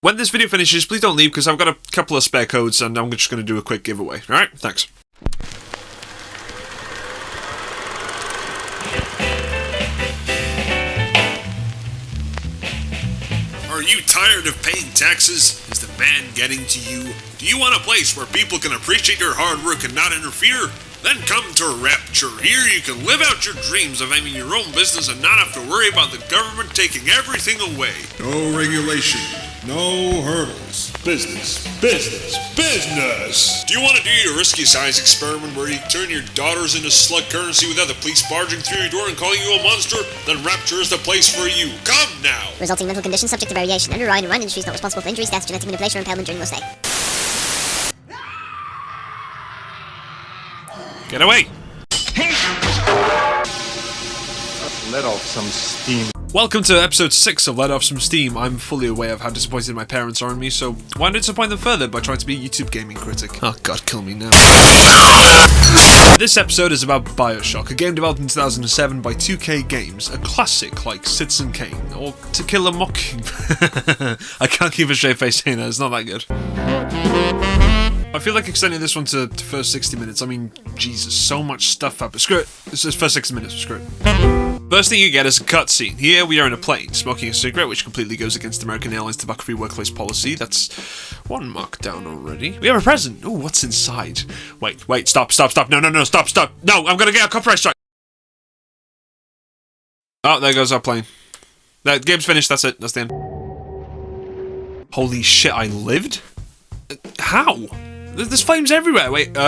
When this video finishes, please don't leave because I've got a couple of spare codes and I'm just going to do a quick giveaway. Alright, thanks. Are you tired of paying taxes? Is the ban getting to you? Do you want a place where people can appreciate your hard work and not interfere? Then come to Rapture. Here you can live out your dreams of having your own business and not have to worry about the government taking everything away. No regulation, no hurdles. Business, business, business! Do you want to do your risky science experiment where you turn your daughters into slug currency without the police barging through your door and calling you a monster? Then Rapture is the place for you. Come now! Resulting mental conditions subject to variation. Under Ryan Industries not responsible for injuries, deaths, genetic manipulation, or impalement during your stay. Get away! Let off some steam. Welcome to episode 6 of Let Off Some Steam. I'm fully aware of how disappointed my parents are in me, so why not disappoint them further by trying to be a YouTube gaming critic? Oh god, kill me now. This episode is about Bioshock, a game developed in 2007 by 2K Games, a classic like Citizen Kane, or To Kill a Mockingbird. I can't keep a straight face saying that, it's not that good. I feel like extending this one to the first 60 minutes. I mean, Jesus, so much stuff up. Screw it. This is first 60 minutes. Screw it. First thing you get is a cutscene. Here we are in a plane, smoking a cigarette, which completely goes against American Airlines tobacco-free workplace policy. That's one mark down already. We have a present. Ooh, what's inside? Wait, stop. No, stop. No, I'm gonna get a copyright strike. Oh, there goes our plane. The game's finished, that's it. That's the end. Holy shit, I lived? How? There's flames everywhere. Wait, no.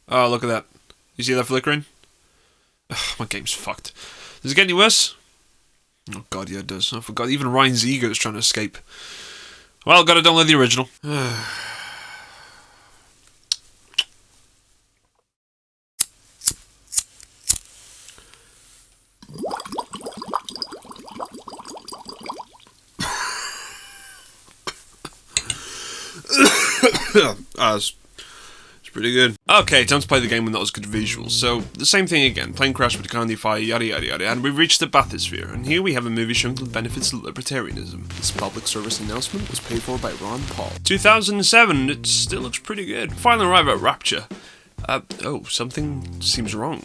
Oh, look at that. You see that flickering? Ugh, my game's fucked. Does it get any worse? Oh god, yeah it does. I forgot, even Ryan's ego is trying to escape. Well, gotta download the original. It's pretty good. Okay, time to play the game with not as good visuals. So, the same thing again. Plane crash with a candy fire, yada yada yada, and we've reached the bathysphere, and here we have a movie showing the benefits of libertarianism. This public service announcement was paid for by Ron Paul. 2007, it still looks pretty good. Finally arrived at Rapture. Oh, something seems wrong.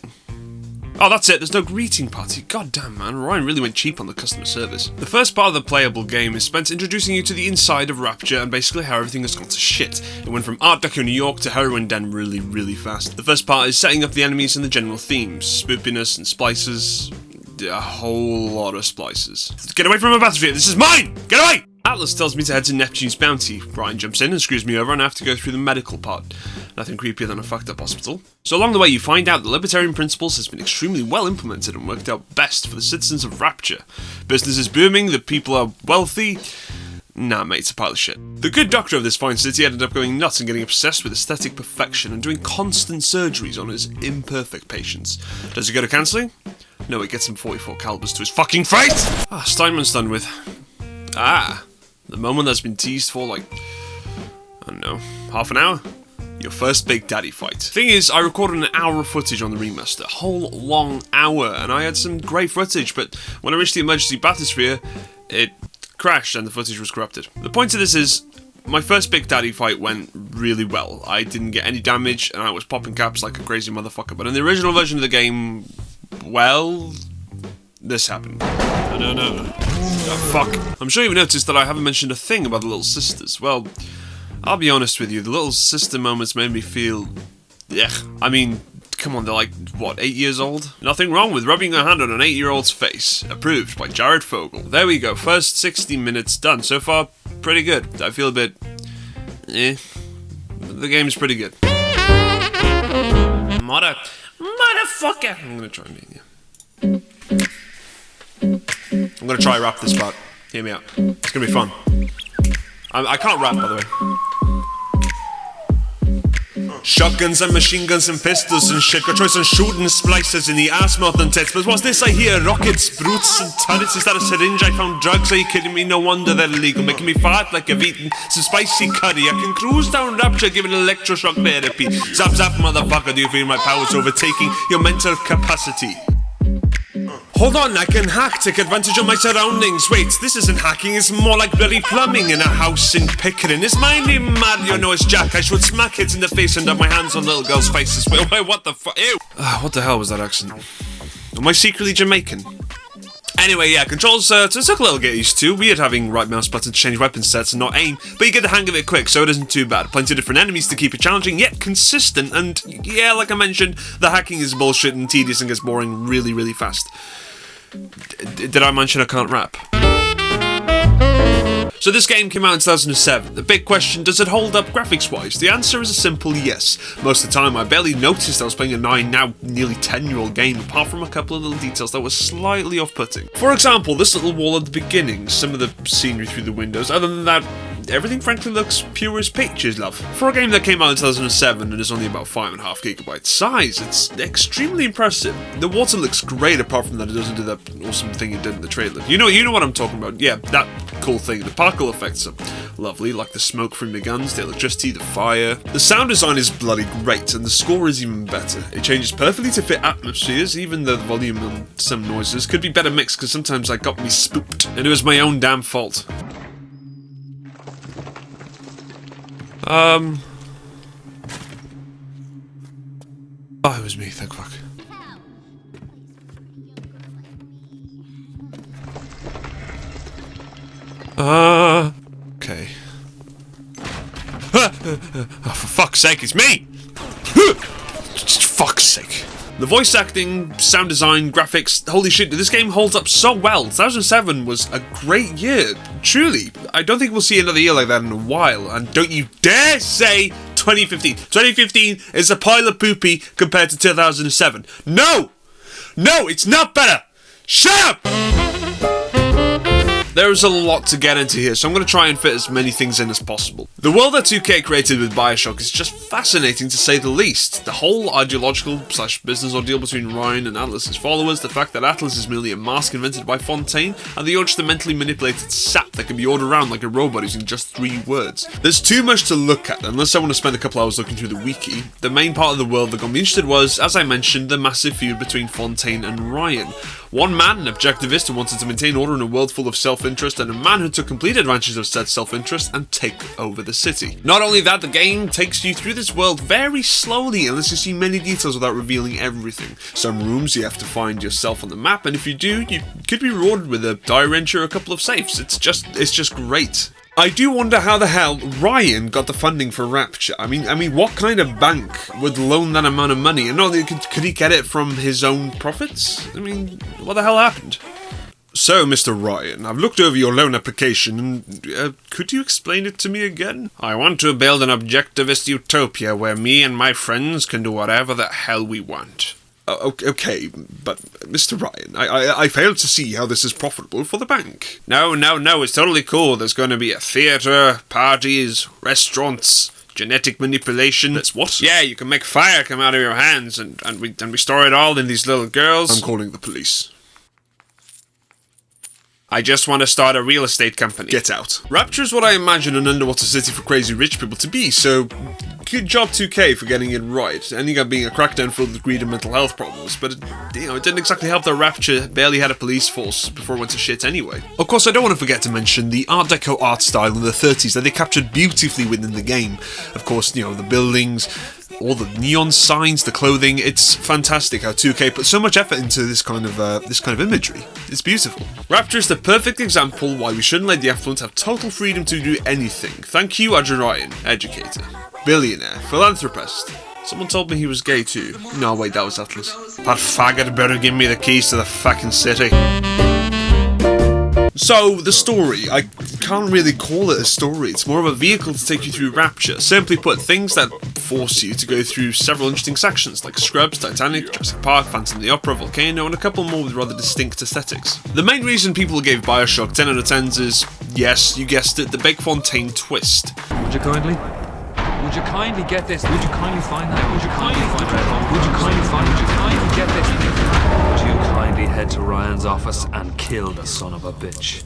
Oh, that's it, there's no greeting party. God damn, man, Ryan really went cheap on the customer service. The first part of the playable game is spent introducing you to the inside of Rapture and basically how everything has gone to shit. It went from Art Deco New York to Heroin Den really, really fast. The first part is setting up the enemies and the general themes. Spoopiness and splices. A whole lot of splices. Get away from my battlefield, this is mine! Get away! Atlas tells me to head to Neptune's bounty. Ryan jumps in and screws me over and I have to go through the medical part. Nothing creepier than a fucked up hospital. So along the way you find out that libertarian principles has been extremely well implemented and worked out best for the citizens of Rapture. Business is booming, the people are wealthy. Nah mate, it's a pile of shit. The good doctor of this fine city ended up going nuts and getting obsessed with aesthetic perfection and doing constant surgeries on his imperfect patients. Does he go to counselling? No, he gets some 44 calibers to his fucking face! Steinman's done with. The moment that's been teased for like, I don't know, half an hour? Your first Big Daddy fight. Thing is, I recorded an hour of footage on the remaster, a whole long hour, and I had some great footage, but when I reached the emergency bathysphere, it crashed and the footage was corrupted. The point of this is, my first Big Daddy fight went really well. I didn't get any damage, and I was popping caps like a crazy motherfucker, but in the original version of the game, well, this happened. No. Oh, fuck. I'm sure you've noticed that I haven't mentioned a thing about the little sisters. Well, I'll be honest with you, the little sister moments made me feel... Ugh. I mean, come on, they're like, what, 8 years old? Nothing wrong with rubbing your hand on an 8-year-old's face. Approved by Jared Fogle. There we go, first 60 minutes done. So far, pretty good. I feel a bit... The game's pretty good. Motherfucker! I'm gonna try and beat you. I'm gonna try rap this part. Hear me out. It's gonna be fun. I can't rap, by the way. Shotguns and machine guns and pistols and shit. Got choice on shooting splicers in the ass, mouth and tits. But what's this I hear? Rockets, brutes and turrets. Is that a syringe? I found drugs. Are you kidding me? No wonder they're illegal. Making me fart like I've eaten some spicy curry. I can cruise down Rapture, giving electroshock therapy. Zap zap, motherfucker. Do you feel my powers overtaking your mental capacity? Hold on, I can hack, take advantage of my surroundings. Wait, this isn't hacking, it's more like bloody plumbing in a house in Pickering. Is my name Mario? No, it's Jack. I should smack kids in the face and have my hands on little girls' faces. Wait, what the fuck? Ew! What the hell was that accent? Am I secretly Jamaican? Anyway, yeah, controls took a little get used to. Weird having right mouse button to change weapon sets and not aim, but you get the hang of it quick, so it isn't too bad. Plenty of different enemies to keep it challenging, yet consistent, and yeah, like I mentioned, the hacking is bullshit and tedious and gets boring really, really fast. Did I mention I can't rap? So this game came out in 2007. The big question, does it hold up graphics-wise? The answer is a simple yes. Most of the time I barely noticed I was playing a 9, now nearly 10-year-old game, apart from a couple of little details that were slightly off-putting. For example, this little wall at the beginning, some of the scenery through the windows. Other than that, everything frankly looks pure as pictures, love. For a game that came out in 2007 and is only about 5.5 GB size, it's extremely impressive. The water looks great, apart from that it doesn't do that awesome thing it did in the trailer. You know what I'm talking about. Yeah, that cool thing. The particle effects are lovely, like the smoke from the guns, the electricity, the fire. The sound design is bloody great, and the score is even better. It changes perfectly to fit atmospheres, even though the volume on some noises could be better mixed, because sometimes I got me spooked, and it was my own damn fault. Oh, it was me, thank fuck. Okay. Oh, for fuck's sake, it's me! Just fuck's sake. The voice acting, sound design, graphics, holy shit, this game holds up so well. 2007 was a great year, truly. I don't think we'll see another year like that in a while, and don't you dare say 2015. 2015 is a pile of poopy compared to 2007. No! No, it's not better! Shut up! There's a lot to get into here, so I'm going to try and fit as many things in as possible. The world that 2K created with Bioshock is just fascinating to say the least. The whole ideological/business ordeal between Ryan and Atlas's followers, the fact that Atlas is merely a mask invented by Fontaine, and the urge to mentally manipulated sap that can be ordered around like a robot using just 3 words. There's too much to look at, unless I want to spend a couple hours looking through the wiki. The main part of the world that got me interested was, as I mentioned, the massive feud between Fontaine and Ryan. One man, an objectivist who wanted to maintain order in a world full of self-interest, and a man who took complete advantage of said self-interest and take over the city. Not only that, the game takes you through this world very slowly and lets you see many details without revealing everything. Some rooms you have to find yourself on the map, and if you do, you could be rewarded with a die wrench or a couple of safes. It's just great. I do wonder how the hell Ryan got the funding for Rapture. I mean, what kind of bank would loan that amount of money? And could he get it from his own profits? I mean, what the hell happened? So, Mr. Ryan, I've looked over your loan application, and could you explain it to me again? I want to build an objectivist utopia where me and my friends can do whatever the hell we want. Okay, but Mr. Ryan, I fail to see how this is profitable for the bank. No, it's totally cool. There's going to be a theatre, parties, restaurants, genetic manipulation. That's what? Yeah, you can make fire come out of your hands, and we store it all in these little girls. I'm calling the police. I just want to start a real estate company. Get out. Rapture is what I imagine an underwater city for crazy rich people to be, so good job 2K for getting it right. Ending up being a crackdown filled with greed and mental health problems, but it didn't exactly help that Rapture barely had a police force before it went to shit anyway. Of course, I don't want to forget to mention the Art Deco art style in the 30s that they captured beautifully within the game. Of course, the buildings, all the neon signs, the clothing. It's fantastic how 2K put so much effort into this kind of imagery. It's beautiful. Rapture is the perfect example why we shouldn't let the affluent have total freedom to do anything. Thank you, Adrian Ryan, educator, billionaire, philanthropist. Someone told me he was gay too. No, wait, that was Atlas. That faggot better give me the keys to the fucking city. So, the story. I can't really call it a story. It's more of a vehicle to take you through Rapture. Simply put, things that force you to go through several interesting sections, like Scrubs, Titanic, Jurassic Park, Phantom the Opera, Volcano, and a couple more with rather distinct aesthetics. The main reason people gave Bioshock 10 out of 10s is, yes, you guessed it, the Big Fontaine twist. Would you kindly get this? Would you kindly find that? Would you kindly find that? Would you kindly get this? Would you kindly head to Ryan's office and kill the son of a bitch?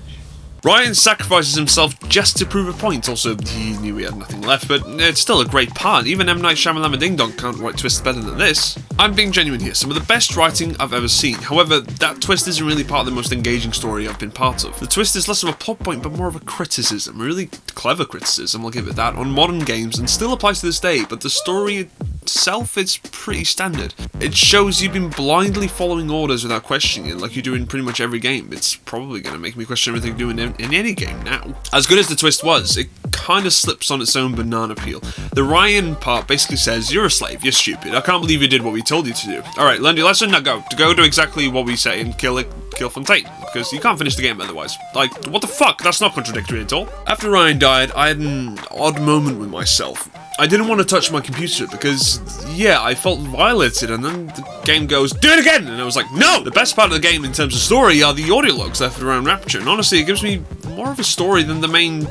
Ryan sacrifices himself just to prove a point. Also, he knew he had nothing left, but it's still a great part. Even M. Night Shyamalan Ding Dong can't write twists better than this. I'm being genuine here. Some of the best writing I've ever seen. However, that twist isn't really part of the most engaging story I've been part of. The twist is less of a plot point, but more of a criticism. Really clever criticism, I'll give it that, on modern games, and still applies to this day, but the story itself is pretty standard. It shows you've been blindly following orders without questioning it, like you do in pretty much every game. It's probably going to make me question everything you do in any game now. As good as the twist was, it kind of slips on its own banana peel. The Ryan part basically says, you're a slave, you're stupid, I can't believe you did what we told you to do. Alright, learn your lesson, now go do exactly what we say and kill Fontaine, because you can't finish the game otherwise. Like, what the fuck? That's not contradictory at all. After Ryan died, I had an odd moment with myself. I didn't want to touch my computer because, yeah, I felt violated, and then the game goes, do it again! And I was like, no! The best part of the game in terms of story are the audio logs left around Rapture, and honestly, it gives me more of a story than the main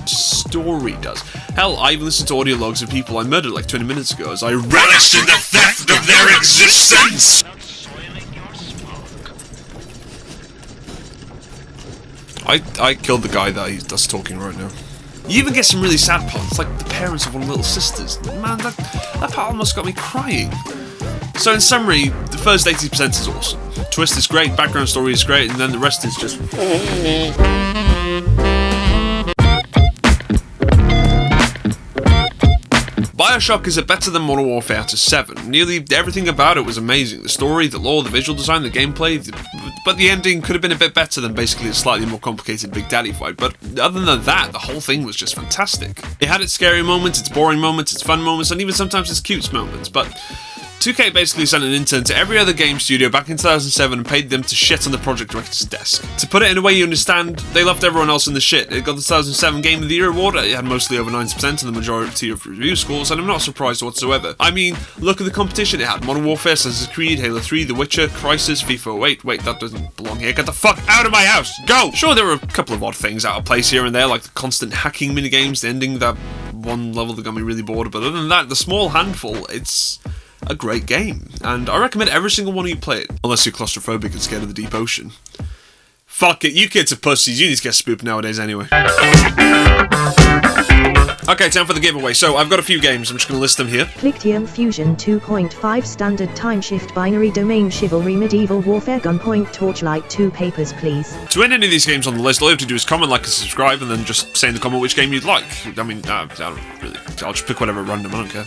story does. Hell, I even listened to audio logs of people I murdered like 20 minutes ago as I relish in the theft of their existence! I killed the guy that's talking right now. You even get some really sad parts, like the parents of one of the little sisters. Man, that part almost got me crying. So in summary, the first 80% is awesome. Twist is great, background story is great, and then the rest is just... Bioshock is a better than Modern Warfare out of 7. Nearly everything about it was amazing. The story, the lore, the visual design, the gameplay, but the ending could have been a bit better than basically a slightly more complicated Big Daddy fight. But other than that, the whole thing was just fantastic. It had its scary moments, its boring moments, its fun moments, and even sometimes its cute moments, but 2K basically sent an intern to every other game studio back in 2007 and paid them to shit on the project director's desk. To put it in a way you understand, they left everyone else in the shit. It got the 2007 Game of the Year award, it had mostly over 90% in the majority of review scores, and I'm not surprised whatsoever. I mean, look at the competition it had. Modern Warfare, Assassin's Creed, Halo 3, The Witcher, Crysis, FIFA 08, wait, that doesn't belong here, get the fuck out of my house, go! Sure, there were a couple of odd things out of place here and there, like the constant hacking minigames, the ending that one level that got me really bored, but other than that, the small handful, it's a great game, and I recommend every single one of you play it, unless you're claustrophobic and scared of the deep ocean. Fuck it, you kids are pussies, you need to get spooked nowadays anyway. Okay, time for the giveaway. So, I've got a few games, I'm just going to list them here. Plictium Fusion 2.5 Standard Time Shift Binary Domain Chivalry Medieval Warfare Gunpoint Torchlight 2 papers, please. To win any of these games on the list, all you have to do is comment, like, and subscribe, and then just say in the comment which game you'd like. I mean, I don't really, I'll just pick whatever random, I don't care.